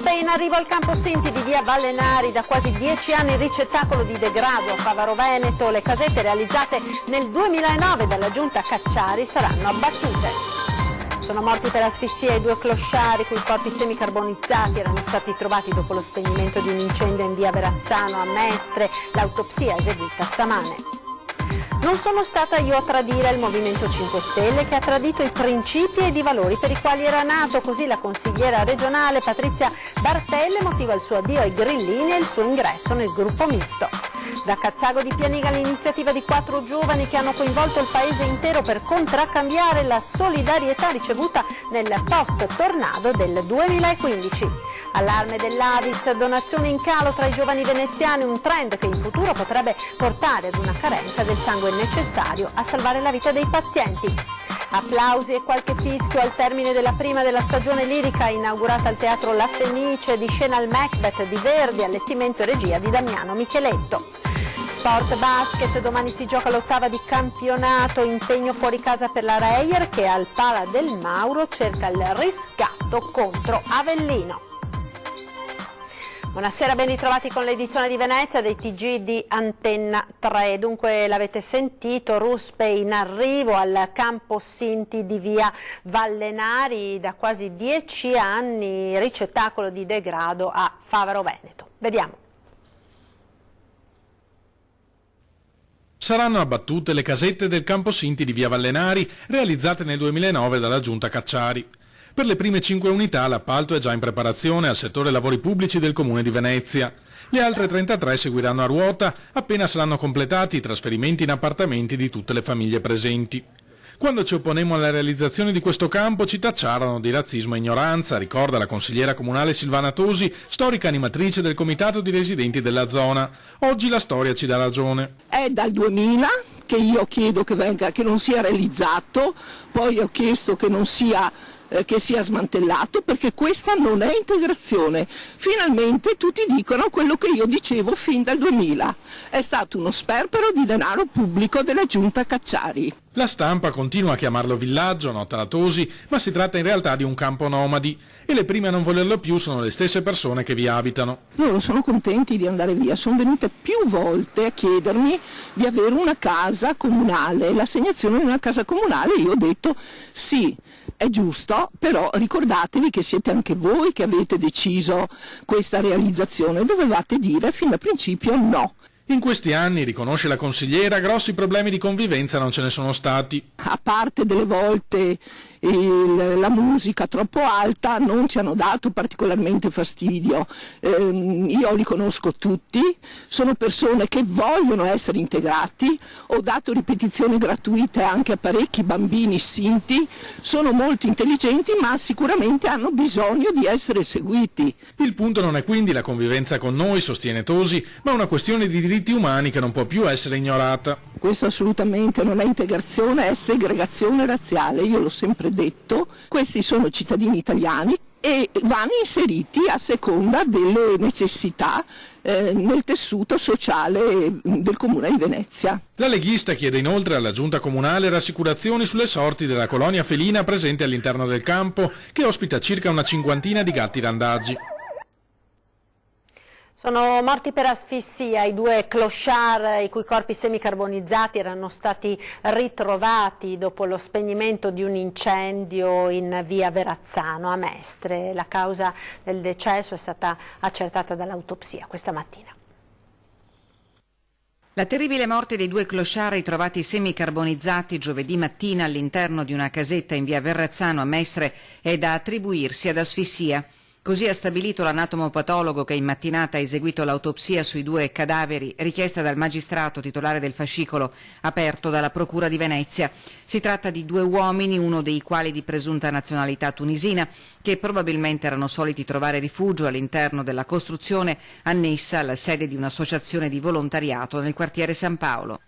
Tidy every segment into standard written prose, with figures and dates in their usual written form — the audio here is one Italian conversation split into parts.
Ruspe in arrivo al campo Sinti di via Vallenari, da quasi 10 anni ricettacolo di degrado a Favaro Veneto. Le casette realizzate nel 2009 dalla giunta Cacciari saranno abbattute. Sono morti per asfissia i 2 clochard i cui corpi semicarbonizzati erano stati trovati dopo lo spegnimento di un incendio in via Verrazzano a Mestre. L'autopsia eseguita stamane. Non sono stata io a tradire il Movimento 5 Stelle, che ha tradito i principi ed i valori per i quali era nato. Così la consigliera regionale Patrizia Bartelle motiva il suo addio ai grillini e il suo ingresso nel gruppo misto. Da Cazzago di Pianiga l'iniziativa di 4 giovani che hanno coinvolto il paese intero per contraccambiare la solidarietà ricevuta nel post-tornado del 2015. Allarme dell'Avis, donazioni in calo tra i giovani veneziani, un trend che in futuro potrebbe portare ad una carenza del sangue necessario a salvare la vita dei pazienti. Applausi e qualche fischio al termine della prima della stagione lirica inaugurata al Teatro La Fenice, di scena al Macbeth di Verdi, allestimento e regia di Damiano Micheletto. Sport basket, domani si gioca l'8ª di campionato, impegno fuori casa per la Reyer che al Pala del Mauro cerca il riscatto contro Avellino. Buonasera, ben ritrovati con l'edizione di Venezia dei TG di Antenna 3. Dunque l'avete sentito, Ruspe in arrivo al campo Sinti di via Vallenari, da quasi 10 anni ricettacolo di degrado a Favaro Veneto. Vediamo. Saranno abbattute le casette del campo Sinti di via Vallenari, realizzate nel 2009 dalla giunta Cacciari. Per le prime 5 unità l'appalto è già in preparazione al settore lavori pubblici del Comune di Venezia. Le altre 33 seguiranno a ruota appena saranno completati i trasferimenti in appartamenti di tutte le famiglie presenti. Quando ci opponemmo alla realizzazione di questo campo ci tacciarono di razzismo e ignoranza, ricorda la consigliera comunale Silvana Tosi, storica animatrice del comitato di residenti della zona. Oggi la storia ci dà ragione. È dal 2000 che io chiedo che non sia realizzato, poi ho chiesto che sia smantellato, perché questa non è integrazione. Finalmente tutti dicono quello che io dicevo fin dal 2000. È stato uno sperpero di denaro pubblico della giunta Cacciari. La stampa continua a chiamarlo villaggio, nota la Tosi, ma si tratta in realtà di un campo nomadi e le prime a non volerlo più sono le stesse persone che vi abitano. Loro sono contenti di andare via, sono venute più volte a chiedermi di avere una casa comunale, l'assegnazione di una casa comunale. Io ho detto sì, è giusto, però ricordatevi che siete anche voi che avete deciso questa realizzazione, dovevate dire fin da principio no. In questi anni, riconosce la consigliera, grossi problemi di convivenza non ce ne sono stati. A parte delle volte la musica troppo alta, non ci hanno dato particolarmente fastidio. Io li conosco tutti, sono persone che vogliono essere integrati, ho dato ripetizioni gratuite anche a parecchi bambini sinti, sono molto intelligenti ma sicuramente hanno bisogno di essere seguiti. Il punto non è quindi la convivenza con noi, sostiene Tosi, ma una questione di diritti umani che non può più essere ignorata. Questo assolutamente non è integrazione, è segregazione razziale, io l'ho sempre detto. Questi sono cittadini italiani e vanno inseriti a seconda delle necessità nel tessuto sociale del Comune di Venezia. La leghista chiede inoltre alla giunta comunale rassicurazioni sulle sorti della colonia felina presente all'interno del campo, che ospita circa una 50 di gatti randaggi. Sono morti per asfissia i 2 clochard i cui corpi semicarbonizzati erano stati ritrovati dopo lo spegnimento di un incendio in via Verrazzano a Mestre. La causa del decesso è stata accertata dall'autopsia questa mattina. La terribile morte dei 2 clochard ritrovati semicarbonizzati giovedì mattina all'interno di una casetta in via Verrazzano a Mestre è da attribuirsi ad asfissia. Così ha stabilito l'anatomopatologo che in mattinata ha eseguito l'autopsia sui 2 cadaveri richiesta dal magistrato titolare del fascicolo aperto dalla Procura di Venezia. Si tratta di 2 uomini, uno dei quali di presunta nazionalità tunisina, che probabilmente erano soliti trovare rifugio all'interno della costruzione annessa alla sede di un'associazione di volontariato nel quartiere San Paolo.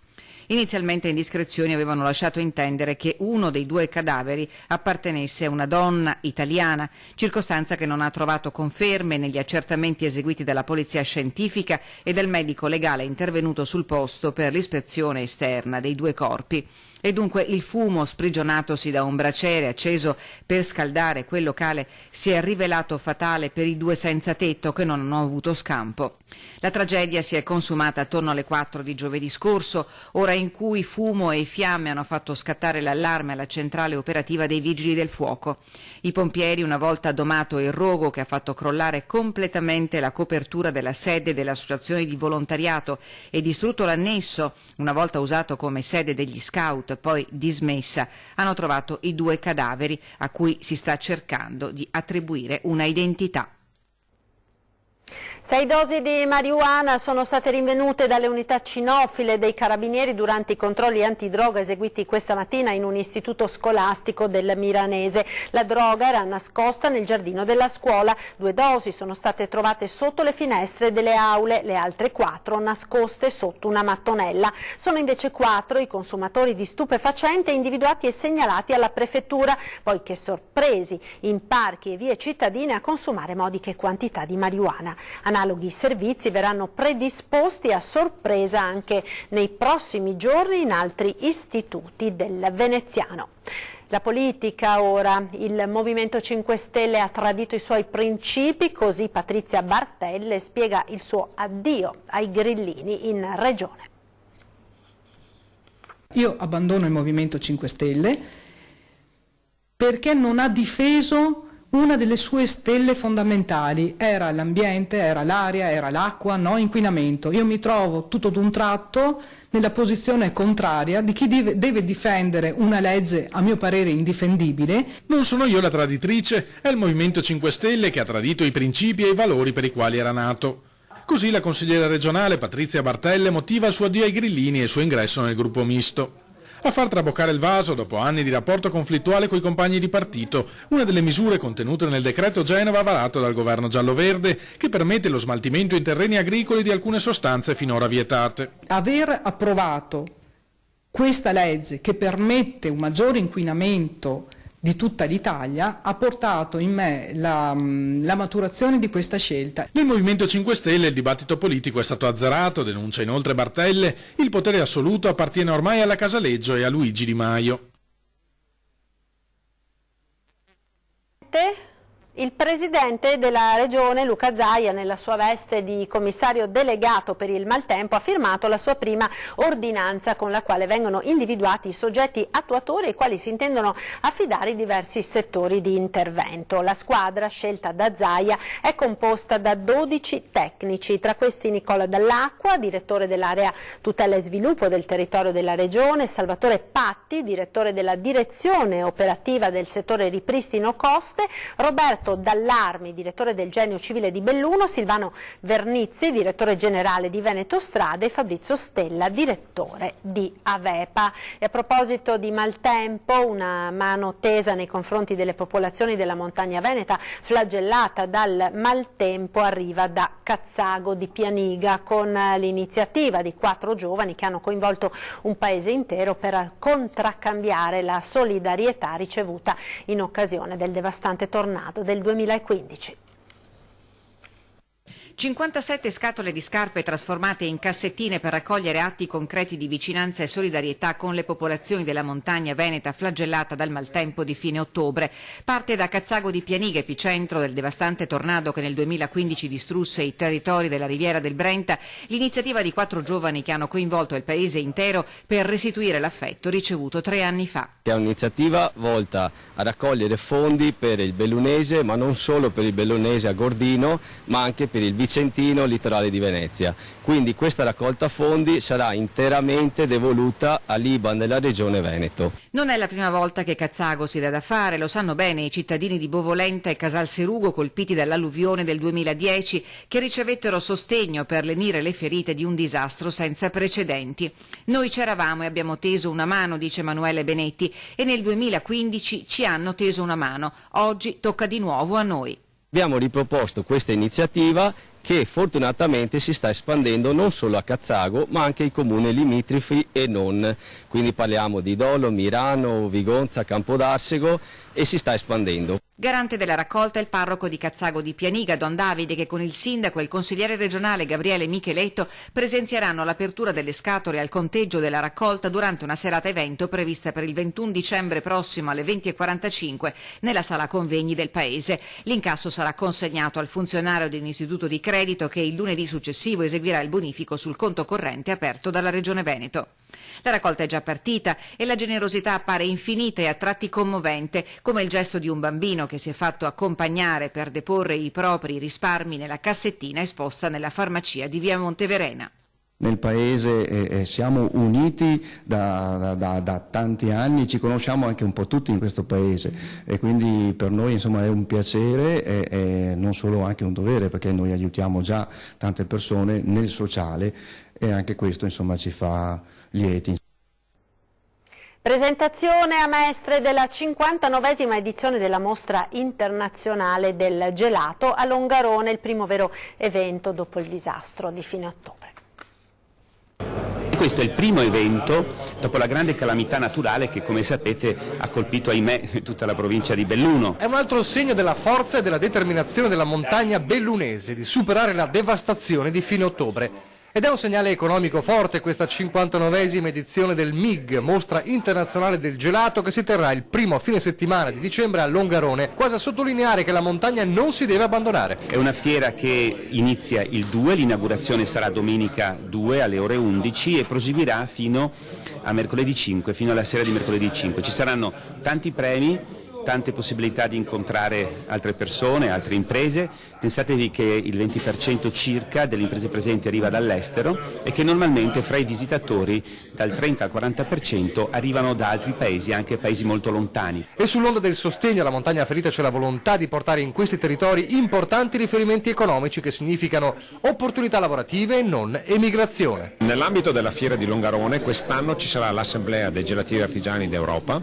Inizialmente indiscrezioni avevano lasciato intendere che uno dei 2 cadaveri appartenesse a una donna italiana, circostanza che non ha trovato conferme negli accertamenti eseguiti dalla polizia scientifica e del medico legale intervenuto sul posto per l'ispezione esterna dei 2 corpi. E dunque il fumo, sprigionatosi da un braciere acceso per scaldare quel locale, si è rivelato fatale per i due senza tetto che non hanno avuto scampo. La tragedia si è consumata attorno alle 4 di giovedì scorso, ora in cui fumo e fiamme hanno fatto scattare l'allarme alla centrale operativa dei Vigili del Fuoco. I pompieri, una volta domato il rogo che ha fatto crollare completamente la copertura della sede dell'associazione di volontariato e distrutto l'annesso, una volta usato come sede degli scout, poi dismessa, hanno trovato i 2 cadaveri a cui si sta cercando di attribuire una identità. 6 dosi di marijuana sono state rinvenute dalle unità cinofile dei carabinieri durante i controlli antidroga eseguiti questa mattina in un istituto scolastico del Milanese. La droga era nascosta nel giardino della scuola. 2 dosi sono state trovate sotto le finestre delle aule, le altre 4 nascoste sotto una mattonella. Sono invece 4 i consumatori di stupefacente individuati e segnalati alla prefettura, poiché sorpresi in parchi e vie cittadine a consumare modiche quantità di marijuana. Analoghi servizi verranno predisposti a sorpresa anche nei prossimi giorni in altri istituti del veneziano. La politica ora, il Movimento 5 Stelle ha tradito i suoi principi, così Patrizia Bartelle spiega il suo addio ai grillini in regione. Io abbandono il Movimento 5 Stelle perché non ha difeso una delle sue stelle fondamentali, era l'ambiente, era l'aria, era l'acqua, no inquinamento. Io mi trovo tutto d'un tratto nella posizione contraria di chi deve difendere una legge a mio parere indifendibile. Non sono io la traditrice, è il Movimento 5 Stelle che ha tradito i principi e i valori per i quali era nato. Così la consigliera regionale Patrizia Bartelle motiva il suo addio ai grillini e il suo ingresso nel gruppo misto. A far traboccare il vaso, dopo anni di rapporto conflittuale coi compagni di partito, una delle misure contenute nel decreto Genova varato dal governo giallo-verde, che permette lo smaltimento in terreni agricoli di alcune sostanze finora vietate. Aver approvato questa legge che permette un maggiore inquinamento di tutta l'Italia ha portato in me la maturazione di questa scelta. Nel Movimento 5 Stelle il dibattito politico è stato azzerato, denuncia inoltre Bartelle, il potere assoluto appartiene ormai alla Casaleggio e a Luigi Di Maio. Il presidente della regione Luca Zaia, nella sua veste di commissario delegato per il maltempo, ha firmato la sua prima ordinanza con la quale vengono individuati i soggetti attuatori ai quali si intendono affidare i diversi settori di intervento. La squadra scelta da Zaia è composta da 12 tecnici, tra questi Nicola Dall'Acqua, direttore dell'area tutela e sviluppo del territorio della regione, Salvatore Patti, direttore della direzione operativa del settore ripristino coste, Roberto Dallarmi, direttore del Genio Civile di Belluno, Silvano Vernizzi, direttore generale di Veneto Strade e Fabrizio Stella, direttore di Avepa. E a proposito di maltempo, una mano tesa nei confronti delle popolazioni della montagna veneta flagellata dal maltempo arriva da Cazzago di Pianiga, con l'iniziativa di 4 giovani che hanno coinvolto un paese intero per contraccambiare la solidarietà ricevuta in occasione del devastante tornado del 2015. 57 scatole di scarpe trasformate in cassettine per raccogliere atti concreti di vicinanza e solidarietà con le popolazioni della montagna veneta flagellata dal maltempo di fine ottobre. Parte da Cazzago di Pianiga, epicentro del devastante tornado che nel 2015 distrusse i territori della riviera del Brenta, l'iniziativa di 4 giovani che hanno coinvolto il paese intero per restituire l'affetto ricevuto 3 anni fa. È un'iniziativa volta a raccogliere fondi per il bellunese, ma non solo per il bellunese a Gordino, ma anche per il Vicentino, litorale di Venezia. Quindi questa raccolta fondi sarà interamente devoluta all'IBAN della regione Veneto. Non è la prima volta che Cazzago si dà da fare, lo sanno bene i cittadini di Bovolenta e Casalserugo colpiti dall'alluvione del 2010, che ricevettero sostegno per lenire le ferite di un disastro senza precedenti. Noi c'eravamo e abbiamo teso una mano, dice Emanuele Benetti, e nel 2015 ci hanno teso una mano. Oggi tocca di nuovo a noi. Abbiamo riproposto questa iniziativa che fortunatamente si sta espandendo non solo a Cazzago ma anche ai comuni limitrofi e non, quindi parliamo di Dolo, Mirano, Vigonza, Campodarsego, e si sta espandendo. Garante della raccolta è il parroco di Cazzago di Pianiga, Don Davide, che con il sindaco e il consigliere regionale Gabriele Micheletto presenzieranno l'apertura delle scatole al conteggio della raccolta durante una serata evento prevista per il 21 dicembre prossimo alle 20:45 nella sala convegni del paese. L'incasso sarà consegnato al funzionario dell'istituto di credito che il lunedì successivo eseguirà il bonifico sul conto corrente aperto dalla Regione Veneto. La raccolta è già partita e la generosità appare infinita e a tratti commovente, come il gesto di un bambino che si è fatto accompagnare per deporre i propri risparmi nella cassettina esposta nella farmacia di via Monteverena. Nel paese siamo uniti da tanti anni, ci conosciamo anche un po' tutti in questo paese e quindi per noi insomma è un piacere e non solo anche un dovere, perché noi aiutiamo già tante persone nel sociale e anche questo insomma ci fa lieti. Presentazione a Mestre della 59esima edizione della Mostra Internazionale del Gelato a Longarone, il primo vero evento dopo il disastro di fine ottobre. Questo è il primo evento dopo la grande calamità naturale che, come sapete, ha colpito, ahimè, tutta la provincia di Belluno. È un altro segno della forza e della determinazione della montagna bellunese di superare la devastazione di fine ottobre. Ed è un segnale economico forte questa 59esima edizione del MIG, Mostra Internazionale del Gelato, che si terrà il primo fine settimana di dicembre a Longarone, quasi a sottolineare che la montagna non si deve abbandonare. È una fiera che inizia il 2, l'inaugurazione sarà domenica 2 alle ore 11 e proseguirà fino a mercoledì 5, fino alla sera di mercoledì 5. Ci saranno tanti premi, tante possibilità di incontrare altre persone, altre imprese. Pensatevi che il 20% circa delle imprese presenti arriva dall'estero e che normalmente fra i visitatori dal 30 al 40% arrivano da altri paesi, anche paesi molto lontani. E sull'onda del sostegno alla montagna ferita c'è la volontà di portare in questi territori importanti riferimenti economici che significano opportunità lavorative e non emigrazione. Nell'ambito della fiera di Longarone quest'anno ci sarà l'Assemblea dei gelatieri artigiani d'Europa,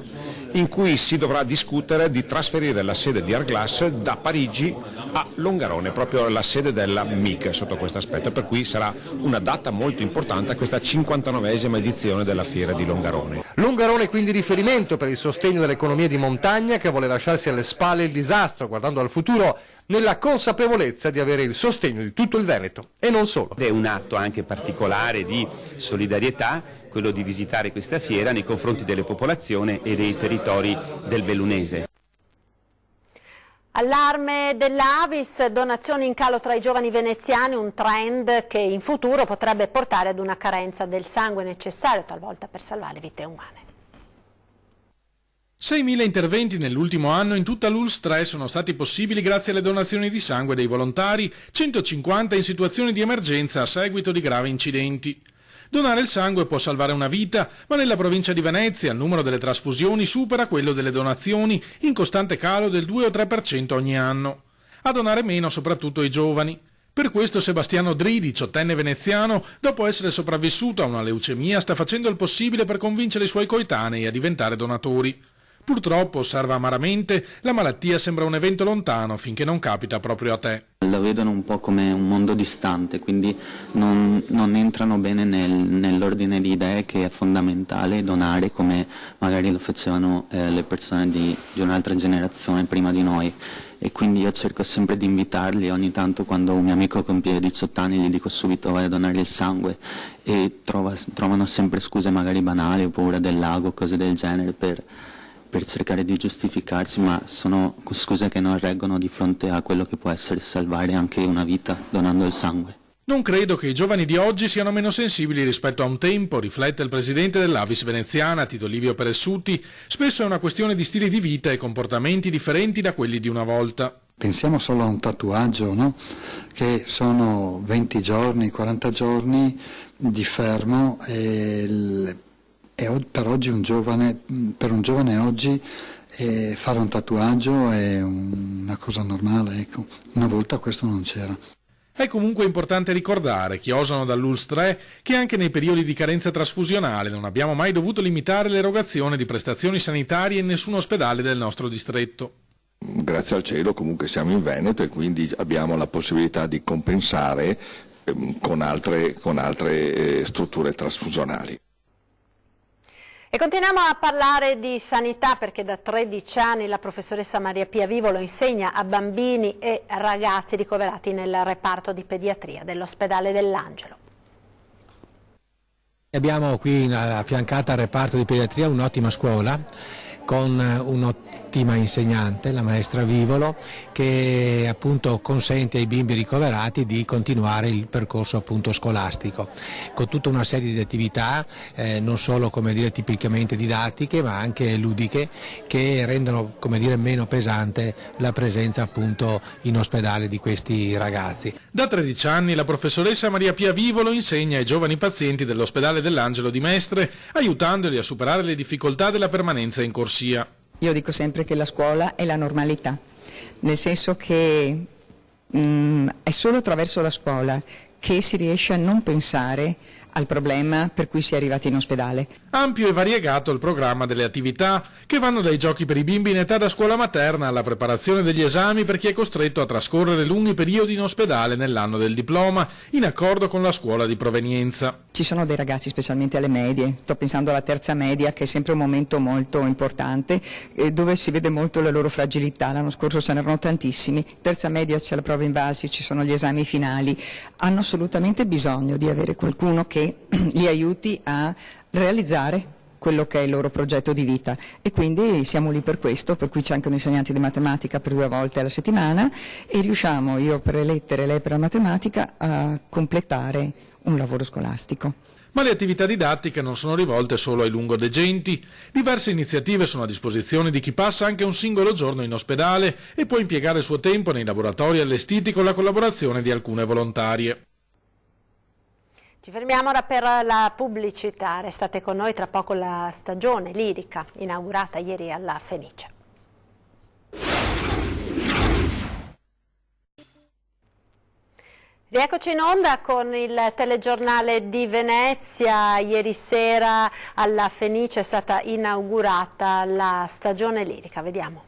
in cui si dovrà discutere di trasferire la sede di Arglass da Parigi a Longarone, proprio la sede della MIG sotto questo aspetto, per cui sarà una data molto importante questa 59esima edizione della fiera di Longarone. Longarone quindi riferimento per il sostegno dell'economia di montagna che vuole lasciarsi alle spalle il disastro, guardando al futuro nella consapevolezza di avere il sostegno di tutto il Veneto e non solo. È un atto anche particolare di solidarietà, quello di visitare questa fiera nei confronti delle popolazioni e dei territori del bellunese. Allarme dell'Avis, donazioni in calo tra i giovani veneziani, un trend che in futuro potrebbe portare ad una carenza del sangue necessario talvolta per salvare vite umane. 6.000 interventi nell'ultimo anno in tutta l'ULSS 3 sono stati possibili grazie alle donazioni di sangue dei volontari, 150 in situazioni di emergenza a seguito di gravi incidenti. Donare il sangue può salvare una vita, ma nella provincia di Venezia il numero delle trasfusioni supera quello delle donazioni, in costante calo del 2 o 3% ogni anno. A donare meno soprattutto i giovani. Per questo Sebastiano Dri, 18enne veneziano, dopo essere sopravvissuto a una leucemia, sta facendo il possibile per convincere i suoi coetanei a diventare donatori. Purtroppo, osserva amaramente, la malattia sembra un evento lontano finché non capita proprio a te. La vedono un po' come un mondo distante, quindi non entrano bene nell'ordine di idee che è fondamentale donare come magari lo facevano le persone di un'altra generazione prima di noi. E quindi io cerco sempre di invitarli, ogni tanto quando un mio amico compie 18 anni gli dico subito vai a donare il sangue e trovano sempre scuse magari banali, paura del lago, cose del genere per cercare di giustificarsi, ma sono scuse che non reggono di fronte a quello che può essere salvare anche una vita donando il sangue. Non credo che i giovani di oggi siano meno sensibili rispetto a un tempo, riflette il presidente dell'Avis veneziana, Tito Livio Peressuti. Spesso è una questione di stili di vita e comportamenti differenti da quelli di una volta. Pensiamo solo a un tatuaggio, no? Che sono 20 giorni, 40 giorni di fermo e per un giovane oggi fare un tatuaggio è una cosa normale, ecco. Una volta questo non c'era. È comunque importante ricordare, chi osano dall'ULSS 3, che anche nei periodi di carenza trasfusionale non abbiamo mai dovuto limitare l'erogazione di prestazioni sanitarie in nessun ospedale del nostro distretto. grazie al cielo comunque siamo in Veneto e quindi abbiamo la possibilità di compensare con altre strutture trasfusionali. E continuiamo a parlare di sanità perché da 13 anni la professoressa Maria Pia Vivolo insegna a bambini e ragazzi ricoverati nel reparto di pediatria dell'ospedale dell'Angelo. Abbiamo qui affiancata al reparto di pediatria un'ottima scuola con un'ottima insegnante, la maestra Vivolo, che appunto consente ai bimbi ricoverati di continuare il percorso appunto scolastico, con tutta una serie di attività, non solo come dire tipicamente didattiche, ma anche ludiche, che rendono come dire meno pesante la presenza appunto in ospedale di questi ragazzi. Da 13 anni la professoressa Maria Pia Vivolo insegna ai giovani pazienti dell'ospedale dell'Angelo di Mestre, aiutandoli a superare le difficoltà della permanenza in corsia. Io dico sempre che la scuola è la normalità, nel senso che è solo attraverso la scuola che si riesce a non pensare al problema per cui si è arrivati in ospedale. Ampio e variegato il programma delle attività, che vanno dai giochi per i bimbi in età da scuola materna alla preparazione degli esami per chi è costretto a trascorrere lunghi periodi in ospedale nell'anno del diploma, in accordo con la scuola di provenienza. Ci sono dei ragazzi, specialmente alle medie, sto pensando alla terza media, che è sempre un momento molto importante, dove si vede molto la loro fragilità. L'anno scorso ce n'erano tantissimi, terza media c'è la prova Invalsi, ci sono gli esami finali, hanno assolutamente bisogno di avere qualcuno che li aiuti a realizzare quello che è il loro progetto di vita, e quindi siamo lì per questo, per cui c'è anche un insegnante di matematica per 2 volte alla settimana e riusciamo, io per le lettere, lei per la matematica, a completare un lavoro scolastico. Ma le attività didattiche non sono rivolte solo ai lungodegenti. Diverse iniziative sono a disposizione di chi passa anche un singolo giorno in ospedale e può impiegare il suo tempo nei laboratori allestiti con la collaborazione di alcune volontarie. Ci fermiamo ora per la pubblicità, restate con noi, tra poco la stagione lirica inaugurata ieri alla Fenice. Rieccoci in onda con il telegiornale di Venezia. Ieri sera alla Fenice è stata inaugurata la stagione lirica, vediamo.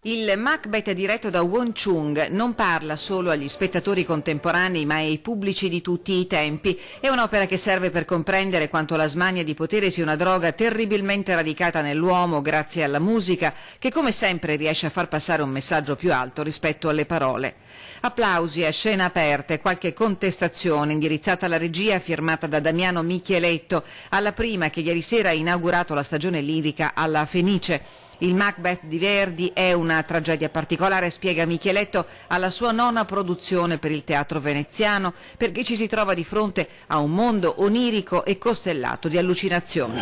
Il Macbeth diretto da Won Chung non parla solo agli spettatori contemporanei ma ai pubblici di tutti i tempi. È un'opera che serve per comprendere quanto la smania di potere sia una droga terribilmente radicata nell'uomo grazie alla musica, che come sempre riesce a far passare un messaggio più alto rispetto alle parole. Applausi a scena aperta e qualche contestazione indirizzata alla regia firmata da Damiano Micheletto, alla prima che ieri sera ha inaugurato la stagione lirica alla Fenice. Il Macbeth di Verdi è una tragedia particolare, spiega Micheletto, alla sua 9ª produzione per il teatro veneziano, perché ci si trova di fronte a un mondo onirico e costellato di allucinazioni.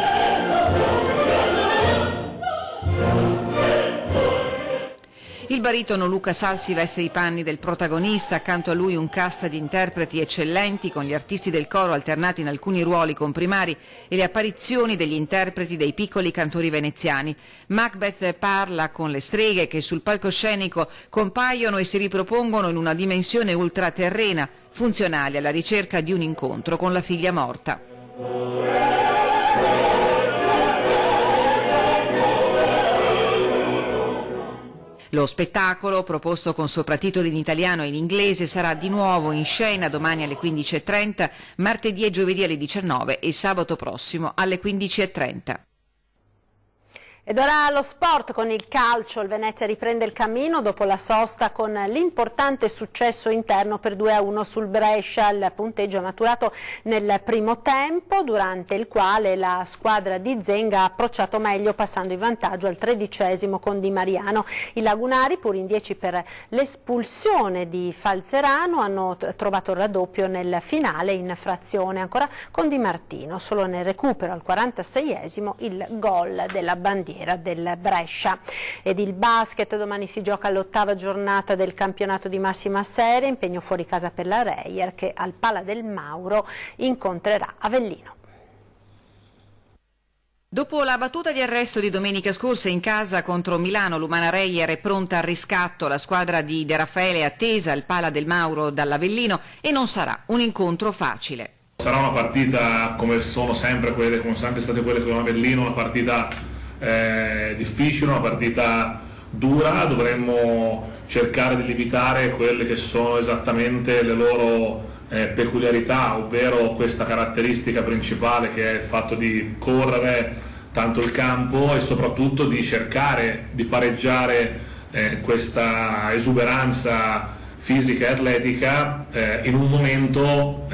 Il baritono Luca Salsi veste i panni del protagonista, accanto a lui un cast di interpreti eccellenti con gli artisti del coro alternati in alcuni ruoli comprimari e le apparizioni degli interpreti dei piccoli cantori veneziani. Macbeth parla con le streghe che sul palcoscenico compaiono e si ripropongono in una dimensione ultraterrena, funzionale alla ricerca di un incontro con la figlia morta. Lo spettacolo, proposto con sopratitoli in italiano e in inglese, sarà di nuovo in scena domani alle 15:30, martedì e giovedì alle 19 e sabato prossimo alle 15:30. Ed ora lo sport con il calcio. Il Venezia riprende il cammino dopo la sosta con l'importante successo interno per 2-1 sul Brescia. Il punteggio è maturato nel primo tempo, durante il quale la squadra di Zenga ha approcciato meglio, passando in vantaggio al 13° con Di Mariano. I lagunari, pur in 10 per l'espulsione di Falzerano, hanno trovato il raddoppio nel finale in frazione, ancora con Di Martino. Solo nel recupero al 46° il gol della bandiera del Brescia. Ed il basket, domani si gioca l'8ª giornata del campionato di massima serie, impegno fuori casa per la Reyer che al Pala del Mauro incontrerà Avellino. Dopo la battuta di arresto di domenica scorsa in casa contro Milano, l'Umana Reyer è pronta al riscatto. La squadra di De Raffaele è attesa al Pala del Mauro dall'Avellino e non sarà un incontro facile. Sarà una partita come sono sempre state quelle con Avellino, una partita difficile, una partita dura, dovremmo cercare di limitare quelle che sono esattamente le loro peculiarità, ovvero questa caratteristica principale che è il fatto di correre tanto il campo e soprattutto di cercare di pareggiare questa esuberanza fisica e atletica in un momento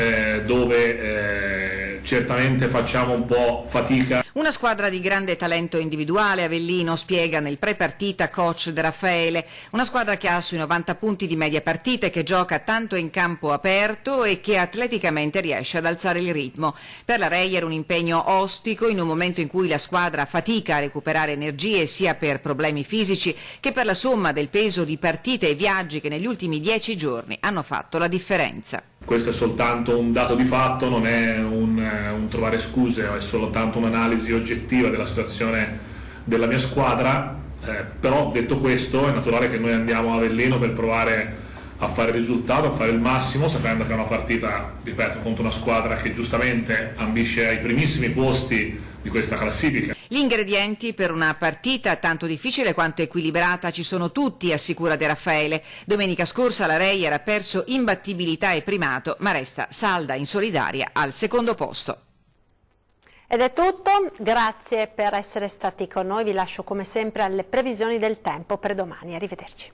dove certamente facciamo un po' fatica. Una squadra di grande talento individuale, Avellino spiega nel pre-partita coach De Raffaele, una squadra che ha sui 90 punti di media partita e che gioca tanto in campo aperto e che atleticamente riesce ad alzare il ritmo. Per la Reyer un impegno ostico in un momento in cui la squadra fatica a recuperare energie sia per problemi fisici che per la somma del peso di partite e viaggi che negli ultimi 10 giorni hanno fatto la differenza. Questo è soltanto un dato di fatto, non è un trovare scuse, è soltanto un'analisi oggettiva della situazione della mia squadra, però detto questo è naturale che noi andiamo a Avellino per provare a fare il risultato, a fare il massimo, sapendo che è una partita, ripeto, contro una squadra che giustamente ambisce ai primissimi posti di questa classifica. Gli ingredienti per una partita tanto difficile quanto equilibrata ci sono tutti, assicura De Raffaele. Domenica scorsa la Reyer ha perso imbattibilità e primato, ma resta salda in solidaria al secondo posto. Ed è tutto, grazie per essere stati con noi, vi lascio come sempre alle previsioni del tempo per domani, arrivederci.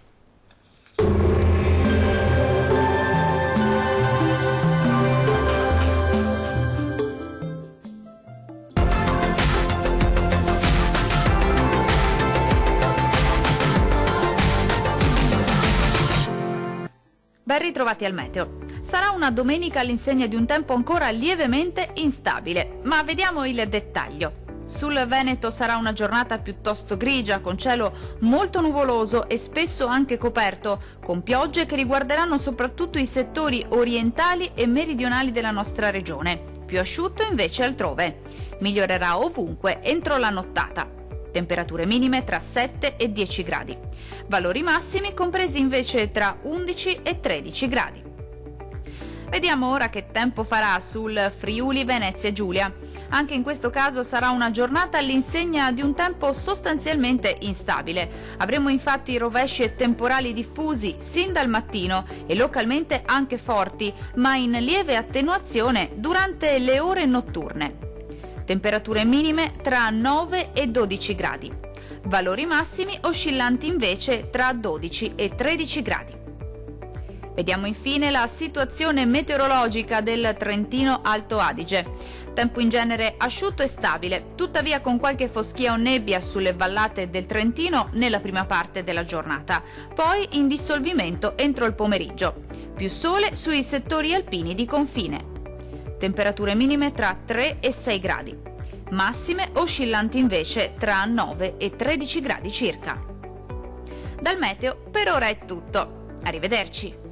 Ben ritrovati al meteo. Sarà una domenica all'insegna di un tempo ancora lievemente instabile, ma vediamo il dettaglio. Sul Veneto sarà una giornata piuttosto grigia, con cielo molto nuvoloso e spesso anche coperto, con piogge che riguarderanno soprattutto i settori orientali e meridionali della nostra regione. Più asciutto invece altrove. Migliorerà ovunque entro la nottata. Temperature minime tra 7 e 10 gradi. Valori massimi compresi invece tra 11 e 13 gradi. Vediamo ora che tempo farà sul Friuli Venezia Giulia. Anche in questo caso sarà una giornata all'insegna di un tempo sostanzialmente instabile. Avremo infatti rovesci e temporali diffusi sin dal mattino e localmente anche forti, ma in lieve attenuazione durante le ore notturne. Temperature minime tra 9 e 12 gradi. Valori massimi oscillanti invece tra 12 e 13 gradi. Vediamo infine la situazione meteorologica del Trentino Alto Adige. Tempo in genere asciutto e stabile, tuttavia con qualche foschia o nebbia sulle vallate del Trentino nella prima parte della giornata, poi in dissolvimento entro il pomeriggio. Più sole sui settori alpini di confine. Temperature minime tra 3 e 6 gradi. Massime oscillanti invece tra 9 e 13 gradi circa. Dal meteo per ora è tutto. Arrivederci.